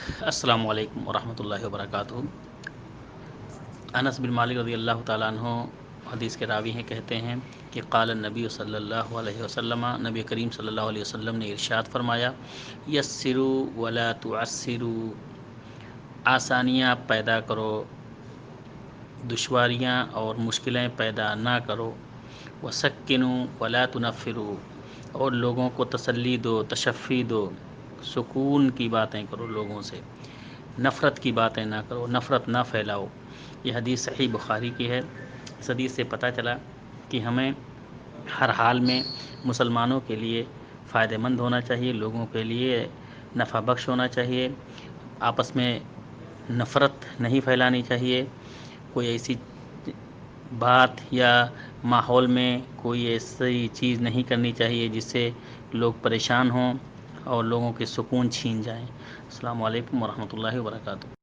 السلام علیکم ورحمۃ اللہ وبرکاتہ۔ انس بن مالک رضی اللہ تعالیٰ عنہ حدیث کے راوی ہیں، کہتے ہیں کہ قال النبی صلی اللہ علیہ وسلم، نبی کریم صلی اللہ علیہ وسلم نے ارشاد فرمایا، یسروا ولا تعسروا، آسانیاں پیدا کرو، دشواریاں اور مشکلیں پیدا نہ کرو، وسکنوا ولا تنفروا، اور لوگوں کو تسلی دو، تشفی دو، سکون کی باتیں کرو، لوگوں سے نفرت کی باتیں نہ کرو، نفرت نہ پھیلاؤ۔ یہ حدیث صحیح بخاری کی ہے۔ اس حدیث سے پتہ چلا کہ ہمیں ہر حال میں مسلمانوں کے لیے فائدہ مند ہونا چاہیے، لوگوں کے لیے نفع بخش ہونا چاہیے، آپس میں نفرت نہیں پھیلانی چاہیے، کوئی ایسی بات یا ماحول میں کوئی ایسی چیز نہیں کرنی چاہیے جس سے لوگ پریشان ہوں اور لوگوں کے سکون چھین جائیں۔ السلام علیکم ورحمۃ اللہ وبرکاتہ۔